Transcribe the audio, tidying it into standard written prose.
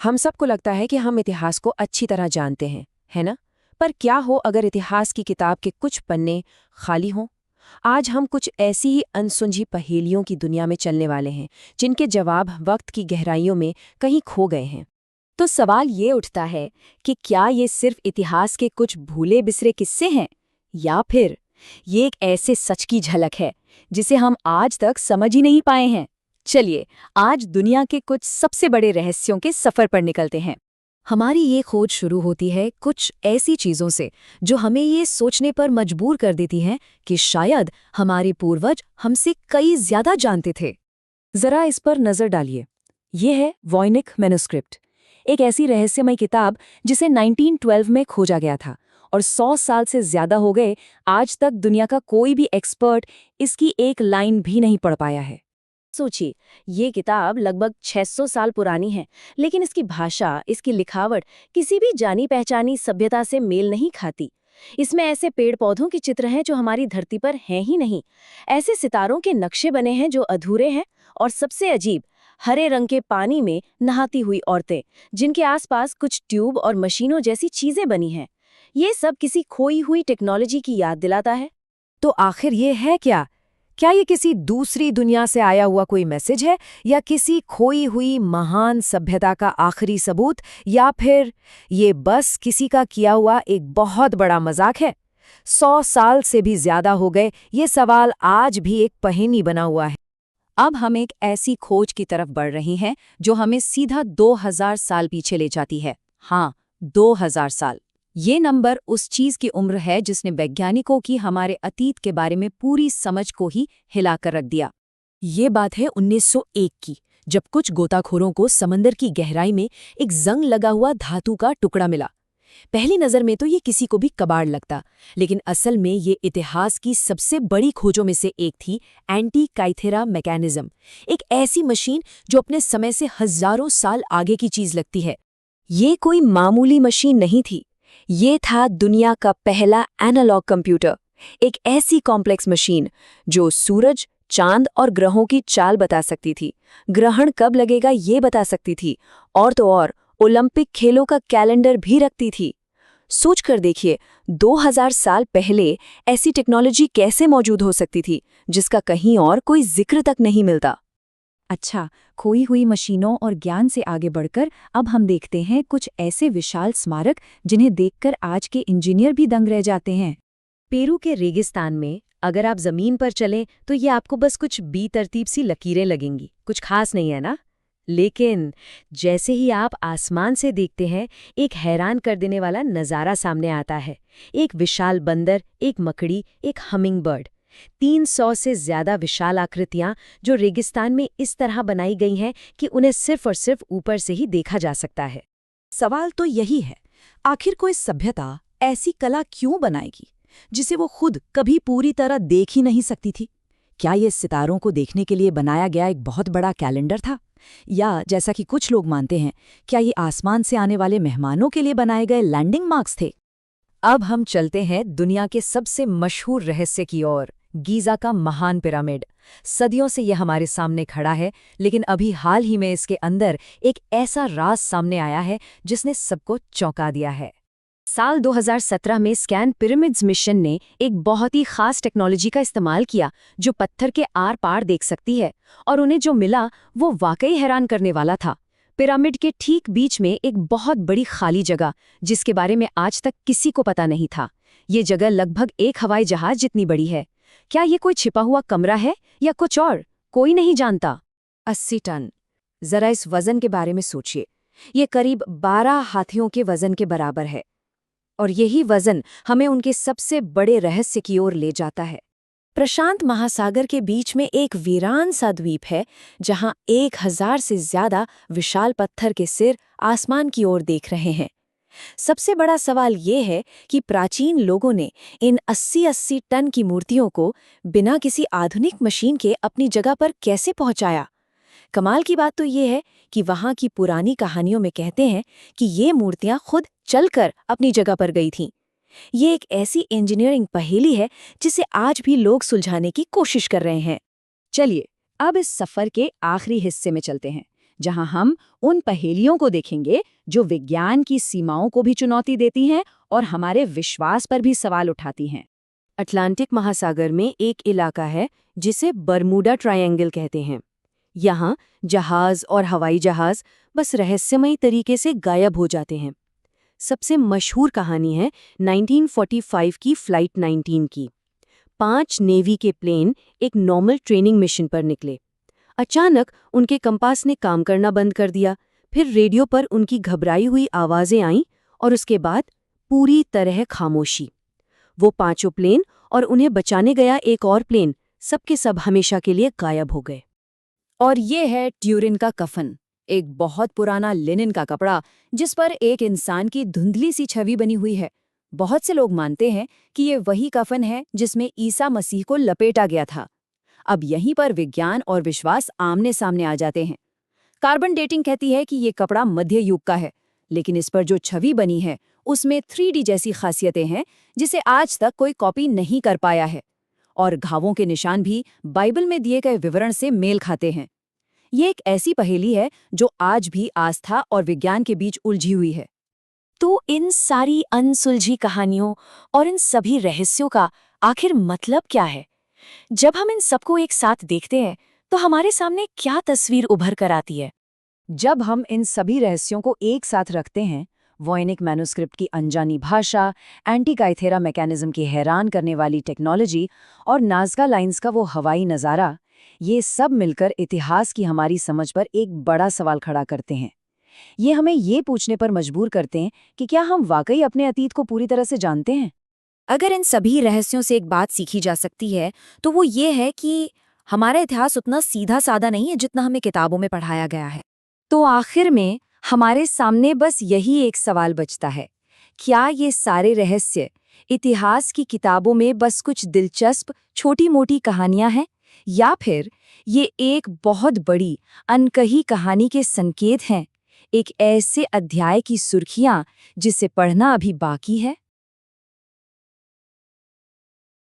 हम सबको लगता है कि हम इतिहास को अच्छी तरह जानते हैं, है ना? पर क्या हो अगर इतिहास की किताब के कुछ पन्ने खाली हों? आज हम कुछ ऐसी ही अनसुलझी पहेलियों की दुनिया में चलने वाले हैं, जिनके जवाब वक्त की गहराइयों में कहीं खो गए हैं। तो सवाल ये उठता है कि क्या ये सिर्फ इतिहास के कुछ भूले बिसरे किस्से हैं, या फिर ये एक ऐसे सच की झलक है जिसे हम आज तक समझ ही नहीं पाए हैं। चलिए आज दुनिया के कुछ सबसे बड़े रहस्यों के सफर पर निकलते हैं। हमारी ये खोज शुरू होती है कुछ ऐसी चीजों से जो हमें ये सोचने पर मजबूर कर देती हैं कि शायद हमारे पूर्वज हमसे कई ज्यादा जानते थे। जरा इस पर नजर डालिए। ये है वॉयनिक मैन्युस्क्रिप्ट, एक ऐसी रहस्यमय किताब जिसे 1912 में खोजा गया था और 100 साल से ज्यादा हो गए, आज तक दुनिया का कोई भी एक्सपर्ट इसकी एक लाइन भी नहीं पढ़ पाया है। सोचिए, ये किताब लगभग 600 साल पुरानी है, लेकिन इसकी भाषा, इसकी लिखावट किसी भी जानी पहचानी सभ्यता से मेल नहीं खाती। इसमें ऐसे पेड़ पौधों के चित्र हैं जो हमारी धरती पर हैं ही नहीं, ऐसे सितारों के नक्शे बने हैं जो अधूरे हैं, और सबसे अजीब, हरे रंग के पानी में नहाती हुई औरतें, जिनके आसपास कुछ ट्यूब और मशीनों जैसी चीजें बनी हैं। ये सब किसी खोई हुई टेक्नोलॉजी की याद दिलाता है। तो आखिर ये है क्या? क्या ये किसी दूसरी दुनिया से आया हुआ कोई मैसेज है, या किसी खोई हुई महान सभ्यता का आखिरी सबूत, या फिर ये बस किसी का किया हुआ एक बहुत बड़ा मजाक है? 100 साल से भी ज्यादा हो गए, ये सवाल आज भी एक पहेली बना हुआ है। अब हम एक ऐसी खोज की तरफ बढ़ रही हैं जो हमें सीधा 2000 साल पीछे ले जाती है। हाँ, 2000 साल। ये नंबर उस चीज की उम्र है जिसने वैज्ञानिकों की हमारे अतीत के बारे में पूरी समझ को ही हिलाकर रख दिया। ये बात है 1901 की, जब कुछ गोताखोरों को समंदर की गहराई में एक जंग लगा हुआ धातु का टुकड़ा मिला। पहली नज़र में तो ये किसी को भी कबाड़ लगता, लेकिन असल में ये इतिहास की सबसे बड़ी खोजों में से एक थी। एंटी-काइथेरा मैकेनिज्म, एक ऐसी मशीन जो अपने समय से हजारों साल आगे की चीज लगती है। ये कोई मामूली मशीन नहीं थी, ये था दुनिया का पहला एनालॉग कंप्यूटर, एक ऐसी कॉम्प्लेक्स मशीन जो सूरज, चांद और ग्रहों की चाल बता सकती थी, ग्रहण कब लगेगा ये बता सकती थी, और तो और ओलंपिक खेलों का कैलेंडर भी रखती थी। सोच कर देखिए, 2000 साल पहले ऐसी टेक्नोलॉजी कैसे मौजूद हो सकती थी जिसका कहीं और कोई जिक्र तक नहीं मिलता। अच्छा, खोई हुई मशीनों और ज्ञान से आगे बढ़कर अब हम देखते हैं कुछ ऐसे विशाल स्मारक जिन्हें देखकर आज के इंजीनियर भी दंग रह जाते हैं। पेरू के रेगिस्तान में अगर आप जमीन पर चलें तो ये आपको बस कुछ बेतरतीब सी लकीरें लगेंगी, कुछ खास नहीं है ना? लेकिन जैसे ही आप आसमान से देखते हैं, एक हैरान कर देने वाला नज़ारा सामने आता है। एक विशाल बंदर, एक मकड़ी, एक हमिंगबर्ड, 300 से ज्यादा विशाल आकृतियां जो रेगिस्तान में इस तरह बनाई गई हैं कि उन्हें सिर्फ और सिर्फ ऊपर से ही देखा जा सकता है। सवाल तो यही है, आखिर कोई सभ्यता ऐसी कला क्यों बनाएगी जिसे वो खुद कभी पूरी तरह देख ही नहीं सकती थी? क्या ये सितारों को देखने के लिए बनाया गया एक बहुत बड़ा कैलेंडर था, या जैसा कि कुछ लोग मानते हैं, क्या ये आसमान से आने वाले मेहमानों के लिए बनाए गए लैंडिंग मार्क्स थे? अब हम चलते हैं दुनिया के सबसे मशहूर रहस्य की ओर, गीज़ा का महान पिरामिड। सदियों से यह हमारे सामने खड़ा है, लेकिन अभी हाल ही में इसके अंदर एक ऐसा राज सामने आया है जिसने सबको चौंका दिया है। साल 2017 में स्कैन पिरामिड्स मिशन ने एक बहुत ही खास टेक्नोलॉजी का इस्तेमाल किया जो पत्थर के आर पार देख सकती है, और उन्हें जो मिला वो वाकई हैरान करने वाला था। पिरामिड के ठीक बीच में एक बहुत बड़ी खाली जगह, जिसके बारे में आज तक किसी को पता नहीं था। ये जगह लगभग एक हवाई जहाज जितनी बड़ी है। क्या ये कोई छिपा हुआ कमरा है या कुछ और? कोई नहीं जानता। 80 टन। जरा इस वजन के बारे में सोचिए, ये करीब 12 हाथियों के वजन के बराबर है, और यही वजन हमें उनके सबसे बड़े रहस्य की ओर ले जाता है। प्रशांत महासागर के बीच में एक वीरान सा द्वीप है जहां 1000 से ज्यादा विशाल पत्थर के सिर आसमान की ओर देख रहे हैं। सबसे बड़ा सवाल ये है कि प्राचीन लोगों ने इन 80-80 टन की मूर्तियों को बिना किसी आधुनिक मशीन के अपनी जगह पर कैसे पहुंचाया। कमाल की बात तो ये है कि वहां की पुरानी कहानियों में कहते हैं कि ये मूर्तियां खुद चलकर अपनी जगह पर गई थीं। ये एक ऐसी इंजीनियरिंग पहेली है जिसे आज भी लोग सुलझाने की कोशिश कर रहे हैं। चलिए अब इस सफर के आखिरी हिस्से में चलते हैं, जहां हम उन पहेलियों को देखेंगे जो विज्ञान की सीमाओं को भी चुनौती देती हैं और हमारे विश्वास पर भी सवाल उठाती हैं। अटलांटिक महासागर में एक इलाका है जिसे बरमूडा ट्रायंगल कहते हैं। यहाँ जहाज और हवाई जहाज बस रहस्यमयी तरीके से गायब हो जाते हैं। सबसे मशहूर कहानी है 1945 की फ्लाइट 19 की। 5 नेवी के प्लेन एक नॉर्मल ट्रेनिंग मिशन पर निकले। अचानक उनके कंपास ने काम करना बंद कर दिया। फिर रेडियो पर उनकी घबराई हुई आवाजें आईं और उसके बाद पूरी तरह खामोशी। वो 5 प्लेन और उन्हें बचाने गया एक और प्लेन सबके सब हमेशा के लिए गायब हो गए। और ये है ट्यूरिन का कफन, एक बहुत पुराना लिनन का कपड़ा जिस पर एक इंसान की धुंधली सी छवि बनी हुई है। बहुत से लोग मानते हैं कि ये वही कफन है जिसमें ईसा मसीह को लपेटा गया था। अब यहीं पर विज्ञान और विश्वास आमने सामने आ जाते हैं। कार्बन डेटिंग कहती है कि ये कपड़ा मध्य युग का है, लेकिन इस पर जो छवि बनी है उसमें 3D जैसी खासियतें हैं जिसे आज तक कोई कॉपी नहीं कर पाया है। और घावों के निशान भी बाइबल में दिए गए विवरण से मेल खाते हैं। ये एक ऐसी पहेली है जो आज भी आस्था और विज्ञान के बीच उलझी हुई है। तो इन सारी अनसुलझी कहानियों और इन सभी रहस्यों का आखिर मतलब क्या है? जब हम इन सबको एक साथ देखते हैं तो हमारे सामने क्या तस्वीर उभर कर आती है? जब हम इन सभी रहस्यों को एक साथ रखते हैं, वॉयनिक मैन्युस्क्रिप्ट की अनजानी भाषा, एंटी-काइथेरा मैकेनिज्म की हैरान करने वाली टेक्नोलॉजी और नाज़का लाइंस का वो हवाई नज़ारा, ये सब मिलकर इतिहास की हमारी समझ पर एक बड़ा सवाल खड़ा करते हैं। ये हमें ये पूछने पर मजबूर करते हैं कि क्या हम वाकई अपने अतीत को पूरी तरह से जानते हैं? अगर इन सभी रहस्यों से एक बात सीखी जा सकती है तो वो ये है कि हमारा इतिहास उतना सीधा साधा नहीं है जितना हमें किताबों में पढ़ाया गया है। तो आखिर में हमारे सामने बस यही एक सवाल बचता है, क्या ये सारे रहस्य इतिहास की किताबों में बस कुछ दिलचस्प छोटी-मोटी कहानियां हैं, या फिर ये एक बहुत बड़ी अनकही कहानी के संकेत हैं, एक ऐसे अध्याय की सुर्खियां जिसे पढ़ना अभी बाकी है?